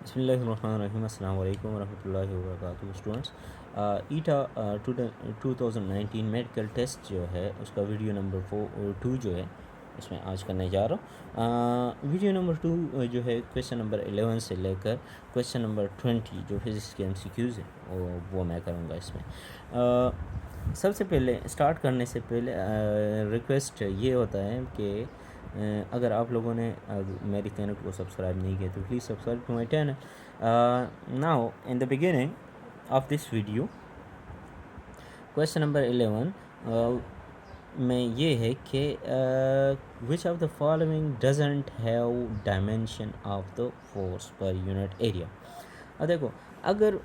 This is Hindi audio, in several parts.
बिस्मिल्लाहिर्रहमानिर्रहीम अस्सलाम वालेकुम रहमतुल्लाहि व बरकातुहू स्टूडेंट्स। ईटा 2019 मेडिकल टेस्ट जो है उसका वीडियो नंबर 2 जो है इसमें आज करने जा रहा हूँ। वीडियो नंबर 2 जो है क्वेश्चन नंबर 11 से लेकर क्वेश्चन नंबर 20 जो फिज़िक्स के MCQs है वो मैं करूँगा इसमें। सबसे पहले स्टार्ट करने से पहले रिक्वेस्ट ये होता है कि अगर आप लोगों ने मेरे चैनल को सब्सक्राइब नहीं किया तो please subscribe to my channel. Now in the beginning of this video question number 11 में ये है कि which of the following doesn't have dimension of the force पर यूनिट एरिया। अब देखो, अगर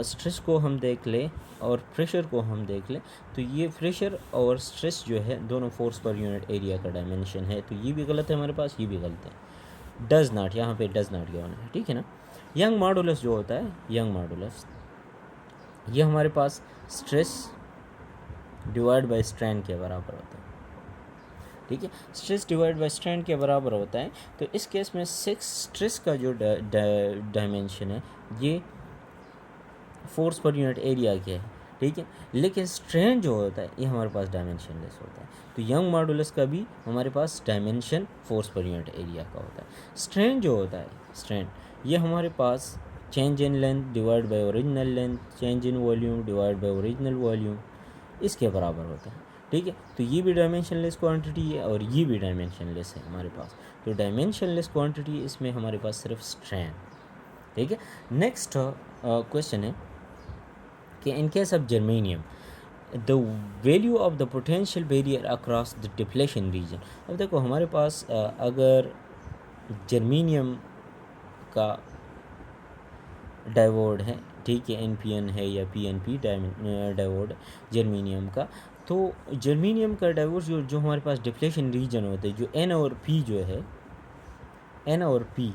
स्ट्रेस को हम देख लें और प्रेशर को हम देख लें तो ये प्रेशर और स्ट्रेस जो है दोनों फोर्स पर यूनिट एरिया का डायमेंशन है, तो ये भी गलत है हमारे पास, ये भी गलत है। डज नॉट, यहाँ पे डज नॉट क्या होना है, ठीक है ना। यंग मॉडुलस जो होता है, यंग मॉडुलस ये हमारे पास स्ट्रेस डिवाइड बाय स्ट्रेन के बराबर होता है, ठीक है। स्ट्रेस डिवाइड बाय स्ट्रेन के बराबर होता है, तो इस केस में स्ट्रेस का जो डायमेंशन है ये फोर्स पर यूनिट एरिया के है, ठीक है। लेकिन स्ट्रेन जो होता है ये हमारे पास डायमेंशन लेस होता है, तो यंग मॉडुलस का भी हमारे पास डायमेंशन फोर्स पर यूनिट एरिया का होता है। स्ट्रेन जो होता है, स्ट्रेन ये हमारे पास change in length divide by original length, change in volume divide by original volume इसके बराबर होता है, ठीक है। तो ये भी डायमेंशन लेस क्वान्टिटी है और ये भी डायमेंशन लेस है हमारे पास, तो डायमेंशन लेस क्वान्टिटी इसमें हमारे पास सिर्फ स्ट्रेन, ठीक है। नेक्स्ट क्वेश्चन है कि in case of germanium the value of the potential barrier across the depletion region. अब देखो हमारे पास अगर जर्मेनियम का डायोड है, ठीक है, NPN है या PNP डायोड जर्मेनियम का, तो जर्मेनियम का डायोड जो हमारे पास डिप्लेशन रीजन होते हैं, जो N और P जो है, N और P,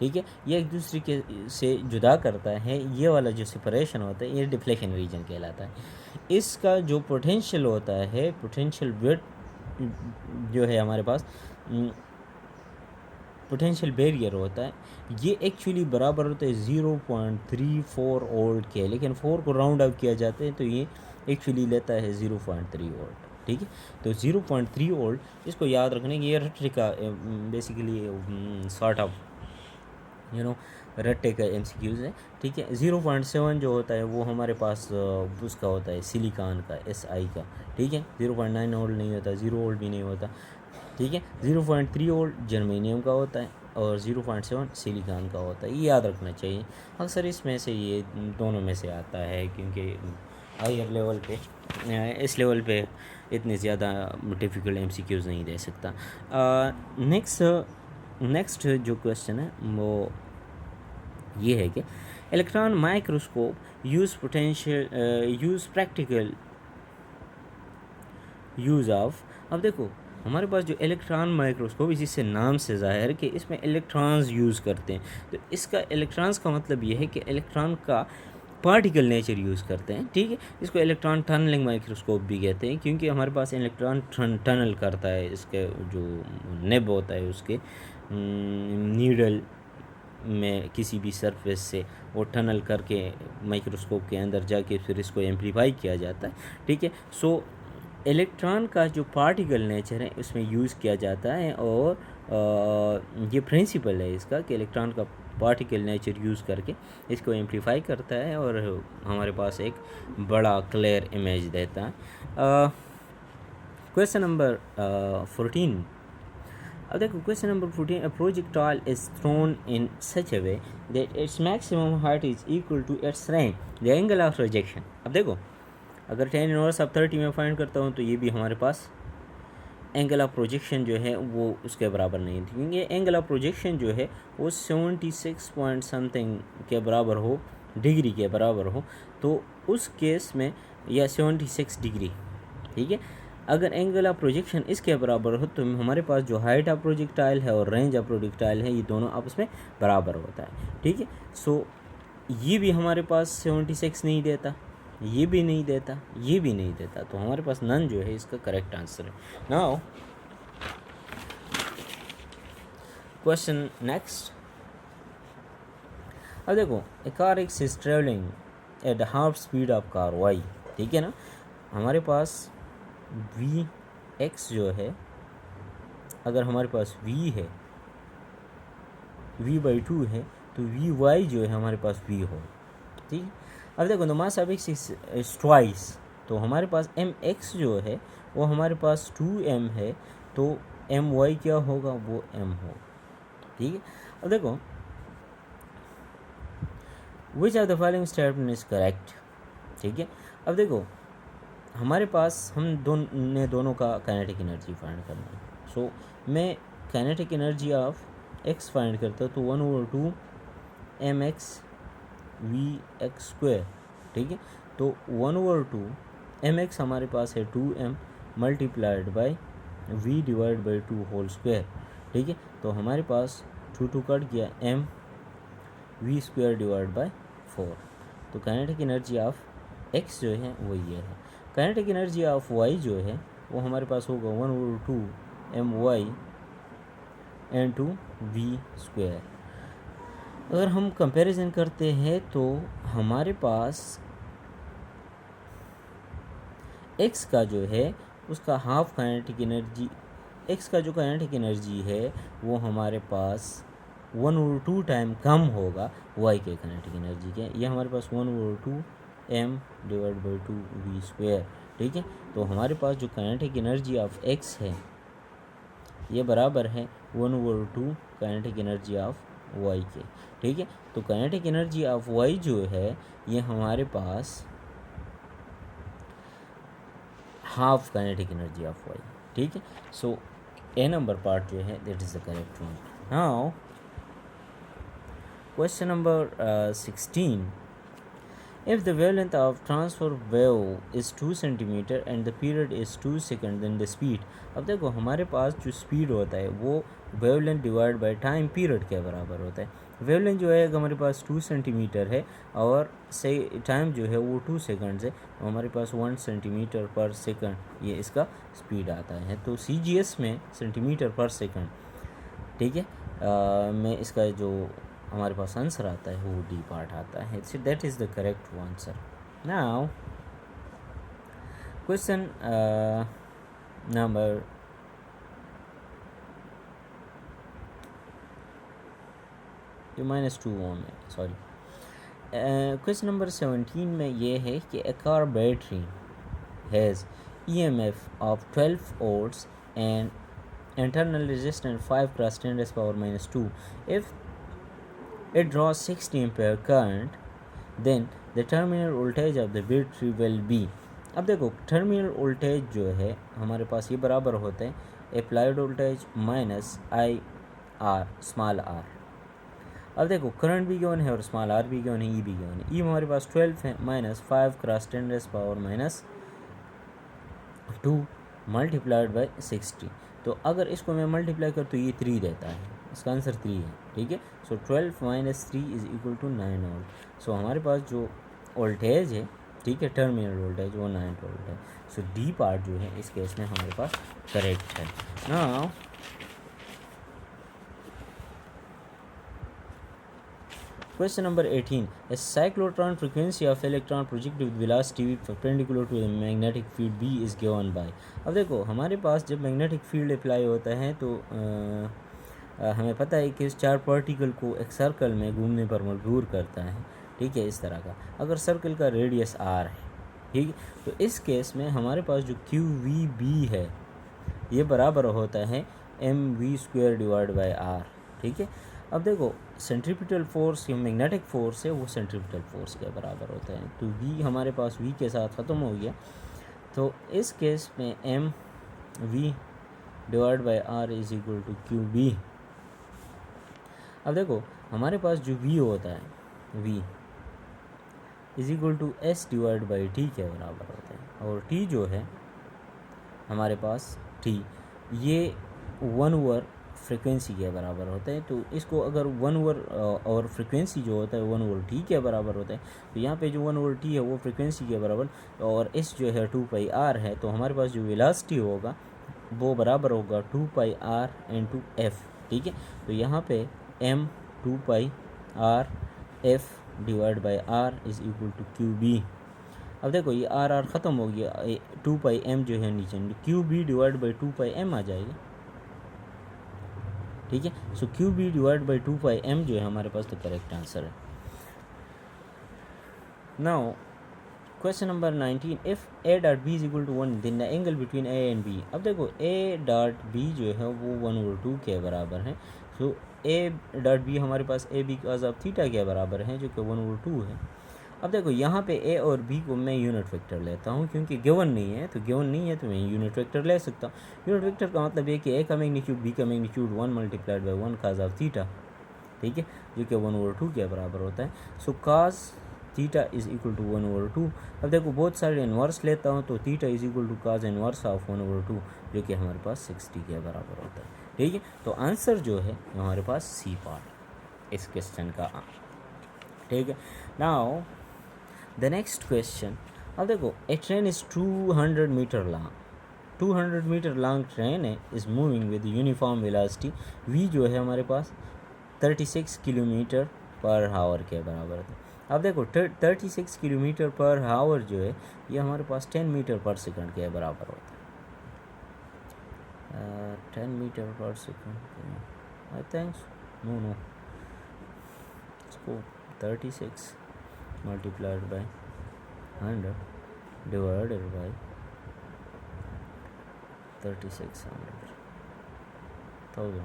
ठीक है, ये एक दूसरे के से जुदा करता है। ये वाला जो सेपरेशन होता है ये डिप्लेशन रीजन कहलाता है। इसका जो पोटेंशियल होता है, पोटेंशियल विड्थ जो है हमारे पास, पोटेंशियल बैरियर होता है, ये एक्चुअली बराबर होता है 0.34 वोल्ट के, लेकिन 4 को राउंड अप किया जाता है तो ये एक्चुअली लेता है 0.3 वोल्ट, ठीक है। तो 0.3 वोल्ट इसको याद रखने की, ये रट्टे का बेसिकली सॉर्ट ऑफ रट्टे का MCQs है, ठीक है। 0.7 जो होता है वो हमारे पास उसका होता है सिलिकॉन का, SI का, ठीक है। 0.9 वोल्ट नहीं होता, 0 वोल्ट भी नहीं होता, ठीक है। 0.3 वोल्ट जर्मेनियम का होता है और 0.7 सिलिकॉन का होता है, ये याद रखना चाहिए। अक्सर इसमें से ये दोनों में से आता है, क्योंकि हायर लेवल पे, इस लेवल पे इतने ज़्यादा डिफ़िकल्ट MCQs नहीं दे सकता। नेक्स्ट जो क्वेश्चन है वो ये है कि electron microscope use practical use of. अब देखो हमारे पास जो इलेक्ट्रॉन माइक्रोस्कोप, इसी से नाम से ज़ाहिर कि इसमें इलेक्ट्रॉन्स यूज़ करते हैं, तो इसका इलेक्ट्रॉन्स का मतलब ये है कि इलेक्ट्रॉन का पार्टिकल नेचर यूज़ करते हैं, ठीक है। इसको इलेक्ट्रॉन टनलिंग माइक्रोस्कोप भी कहते हैं, क्योंकि हमारे पास इलेक्ट्रॉन टनल करता है, इसके जो नेब होता है उसके नीडल में किसी भी सरफेस से वो टनल करके माइक्रोस्कोप के अंदर जाके फिर इसको एम्पलीफाई किया जाता है, ठीक है। सो इलेक्ट्रॉन का जो पार्टिकल नेचर है उसमें यूज़ किया जाता है, और ये प्रिंसिपल है इसका कि इलेक्ट्रॉन का पार्टिकल नेचर यूज़ करके इसको एम्पलीफाई करता है और हमारे पास एक बड़ा क्लियर इमेज देता है। Question number 14। अब देखो question number 14, a projectile is thrown in such a way that its maximum height is equal to its range, the angle of projection। अब देखो अगर 10 इनवर्स ऑफ 30 में फाइंड करता हूँ तो ये भी हमारे पास एंगल ऑफ प्रोजेक्शन जो है वो उसके बराबर नहीं थी, क्योंकि एंगल ऑफ प्रोजेक्शन जो है वो 76 पॉइंट समथिंग के बराबर हो, डिग्री के बराबर हो, तो उस केस में, या 76 डिग्री, ठीक है। अगर एंगल ऑफ प्रोजेक्शन इसके बराबर हो तो हमारे पास जो हाइट ऑफ प्रोजेक्टाइल है और रेंज ऑफ प्रोजेक्टाइल है ये दोनों आपस में बराबर होता है, ठीक है। सो ये भी हमारे पास 76 नहीं देता, ये भी नहीं देता, ये भी नहीं देता, तो हमारे पास नन जो है इसका करेक्ट आंसर है। नाउ क्वेश्चन नेक्स्ट, अब देखो a car X is travelling at half speed of car Y, ठीक है ना। हमारे पास वी एक्स जो है, अगर हमारे पास वी है, v/2 है, तो वी वाई जो है हमारे पास v हो, ठीक है। अब देखो the mass of x is twice, तो हमारे पास एम एक्स जो है वो हमारे पास 2m है, तो एम वाई क्या होगा, वो m होगा, ठीक है। अब देखो विच of the following statement is correct, ठीक है। अब देखो हमारे पास हम दोनों का काइनेटिक एनर्जी फाइंड करना है। सो मैं kinetic energy of x find करता हूँ, तो 1/2 mx v(x²), ठीक है। तो 1/2 mx हमारे पास है 2m multiplied by v/2 whole square, ठीक है। तो हमारे पास 2 कट गया, m v² डिवाइड बाई 4। तो काइनेटिक एनर्जी ऑफ x जो है वो ये है। काइनेटिक एनर्जी ऑफ y जो है वो हमारे पास होगा 1/2 my n2 v²। अगर हम कंपैरिजन करते हैं तो हमारे पास x का जो है उसका हाफ काइनेटिक एनर्जी, x का जो काइनेटिक एनर्जी है वो हमारे पास 1/2 टाइम कम होगा y के काइनेटिक एनर्जी के। ये हमारे पास 1/2 m/2 v², ठीक है। तो हमारे पास जो काइनेटिक एनर्जी ऑफ x है ये बराबर है 1/2 काइनेटिक एनर्जी ऑफ y के, ठीक है। तो काइनेटिक एनर्जी ऑफ y जो है ये हमारे पास half kinetic energy of y, ठीक है। सो ए नंबर पार्ट जो है that is the correct one. Now question number 16, if the wavelength of transfer wave is 2 cm and the period is 2 seconds, then the speed। अब देखो हमारे पास जो स्पीड होता है वो wavelength divide by time period के बराबर होता है। वेवलेंथ जो है हमारे पास 2 सेंटीमीटर है और से टाइम जो है वो 2 सेकंड्स है, तो हमारे पास 1 सेंटीमीटर पर सेकंड ये इसका स्पीड आता है। तो CGS में सेंटीमीटर पर सेकंड, ठीक है, में इसका जो हमारे पास आंसर आता है वो डी पार्ट आता है। So that is the correct answer. Now question number -2 on है, सॉरी। क्वेश्चन नंबर 17 में ये है कि a car battery has EMF of 12 volts and internal resistance 5 × 10⁻². If it draws 60 ampere current, then the terminal voltage of the battery will be। अब देखो टर्मिनल वोल्टेज जो है हमारे पास ये बराबर होते हैं applied voltage minus IR small r। अब देखो करंट भी गिवन है और स्मॉल r भी गिवन है, ई भी गिवन है। ई हमारे पास 12 है माइनस 5 × 10⁻² मल्टीप्लाइड बाई 60। तो अगर इसको मैं मल्टीप्लाई कर तो ये 3 देता है, इसका आंसर 3 है, ठीक है। सो 12 - 3 = 9 वोल्ट। सो हमारे पास जो वोल्टेज है, ठीक है, टर्मिनल वोल्टेज वो 9 वोल्ट है। सो डी पार्ट जो है इस केस में हमारे पास करेक्ट है। Now question number 18, a cyclotron frequency of electron projected with velocity perpendicular to the magnetic field B is given by। अब देखो हमारे पास जब मैग्नेटिक फील्ड अप्लाई होता है तो हमें पता है कि इस 4 पार्टिकल को एक सर्कल में घूमने पर मजबूर करता है, ठीक है, इस तरह का। अगर सर्कल का रेडियस r है, ठीक है, तो इस केस में हमारे पास जो QVB है ये बराबर होता है mv² डिवाइड बाई r, ठीक है। अब देखो सेंट्रीपिटल फोर्स या मैग्नेटिक फोर्स है वो सेंट्रीपिटल फोर्स के बराबर होता है, तो v हमारे पास v के साथ ख़त्म हो गया। तो इस केस में mv divide by r is equal to QB। अब देखो हमारे पास जो v होता है v is equal to s divide by t के बराबर होता है, और t जो है हमारे पास t ये 1 ओवर फ्रिक्वेंसी के बराबर होता है। तो इसको अगर 1 ओवर और फ्रिक्वेंसी जो होता है 1 ओवर t के बराबर होता है, तो यहाँ पे जो 1 ओवर t है वो फ्रिक्वेंसी के बराबर, और s जो है 2πr है, तो हमारे पास जो वेलोसिटी होगा वो बराबर होगा 2πr × f, ठीक है। तो यहाँ पे m 2πr F divide by R is equal to Q B. अब देखो ये आर आर ख़त्म हो गया, 2 पाई एम जो है नीचे Q B divide by 2 pi M आ जाएगा, ठीक है। So Q B divide by 2 pi M जो है हमारे पास तो करेक्ट आंसर है। Now question number 19, if A dot B is equal to 1 then the angle between A and B. अब देखो ए डॉट बी जो है वो 1/2 के बराबर है। सो ए डॉट बी हमारे पास A B cos of theta के बराबर है जो कि 1/2 है। अब देखो यहाँ पे ए और बी को मैं यूनिट वेक्टर लेता हूँ क्योंकि गिवन नहीं है, तो गिवन नहीं है तो मैं यूनिट वेक्टर ले सकता हूँ। यूनिट वेक्टर का मतलब ये कि ए का मैग्नीट्यूड बी का magnitude 1 multiplied by 1 cos of theta, ठीक है, जो कि 1/2 के बराबर होता है। So cos theta is equal to 1/2। अब देखो बहुत सारे इन्वर्स लेता हूँ तो theta is equal to cos inverse of 1/2 जो कि हमारे पास 60 के बराबर होता है, ठीक है। तो आंसर जो है हमारे पास सी पार्ट इस क्वेश्चन का, ठीक है। नाउ द नेक्स्ट क्वेश्चन, अब देखो a train is 200 metre long, 200 metre long train है, is moving with uniform velocity, V जो है हमारे पास 36 किलोमीटर पर आवर के बराबर है। अब देखो 36 किलोमीटर पर आवर जो है ये हमारे पास 10 मीटर पर सेकंड के बराबर होता है। 10 मीटर पर सेकंड आई थिंक नो इसको 36 मल्टीप्लाइड बाई 100 डिवाइडेड बाई 3600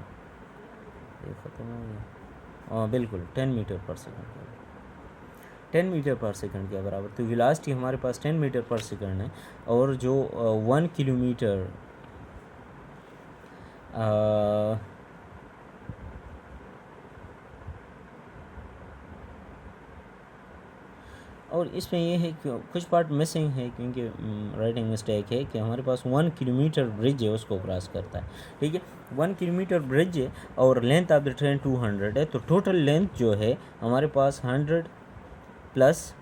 ये ख़त्म हो गया। हाँ बिल्कुल 10 मीटर पर सेकंड, 10 मीटर पर सेकंड के बराबर। तो वेलोसिटी हमारे पास 10 मीटर पर सेकंड है और जो 1 किलोमीटर और इसमें ये है कि कुछ पार्ट मिसिंग है क्योंकि राइटिंग मिस्टेक है कि हमारे पास 1 किलोमीटर ब्रिज है उसको क्रॉस करता है, ठीक है। 1 किलोमीटर ब्रिज है और लेंथ ऑफ द ट्रेन 200 है, तो टोटल लेंथ जो है हमारे पास 100 प्लस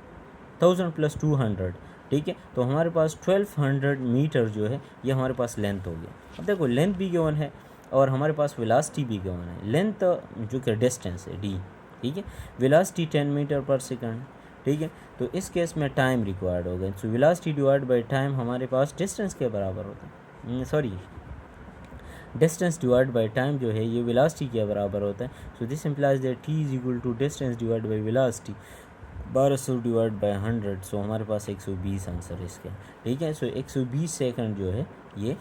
1000 प्लस 200, ठीक है। तो हमारे पास 1200 मीटर जो है ये हमारे पास लेंथ हो गया। अब देखो लेंथ भी गिवन है और हमारे पास वेलोसिटी भी गिवन है। लेंथ जो कि डिस्टेंस है डी, ठीक है, वेलोसिटी 10 मीटर पर सेकंड, ठीक है। तो इस केस में टाइम रिक्वायर्ड होगा, so velocity divide by time हमारे पास डिस्टेंस के बराबर होता है, sorry distance divide by time जो है ये वेलोसिटी के बराबर होता है। So this implies that T is equal to distance divide by velocity, 1200 divide by 100। सो हमारे पास 120 आंसर है इसका, ठीक है। सो 120 सेकंड जो है ये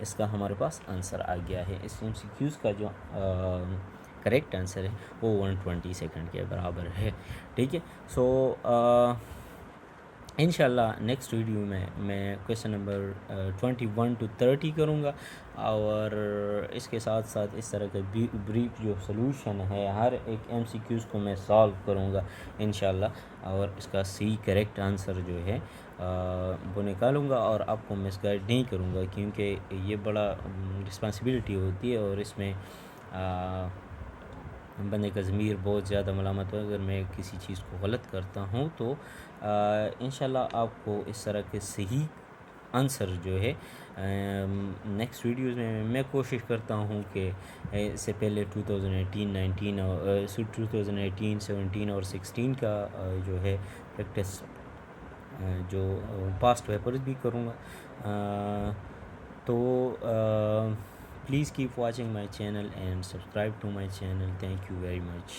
इसका हमारे पास आंसर आ गया है। इस MCQs का जो करेक्ट आंसर है वो 120 सेकंड के बराबर है, ठीक है। सो इंशाल्लाह नेक्स्ट वीडियो में मैं क्वेश्चन नंबर 21 to 30 करूँगा और इसके साथ साथ इस तरह का ब्रीफ जो सलूशन है हर एक MCQs को मैं सॉल्व करूँगा इंशाल्लाह, और इसका सी करेक्ट आंसर जो है वो निकालूँगा और आपको मिसगाइड नहीं करूँगा क्योंकि ये बड़ा रिस्पॉन्सिबिलिटी होती है और इसमें बंदे का ज़मीर बहुत ज़्यादा मलामत हो अगर मैं किसी चीज़ को गलत करता हूँ। तो इंशाल्लाह आपको इस तरह के सही आंसर जो है नेक्स्ट वीडियोज़ में मैं कोशिश करता हूँ कि इससे पहले 2018, 19 और 2018, 17 और 16 का जो है प्रैक्टिस जो पास्ट पेपर्स भी करूँगा। तो please keep watching my channel and subscribe to my channel. Thank you very much.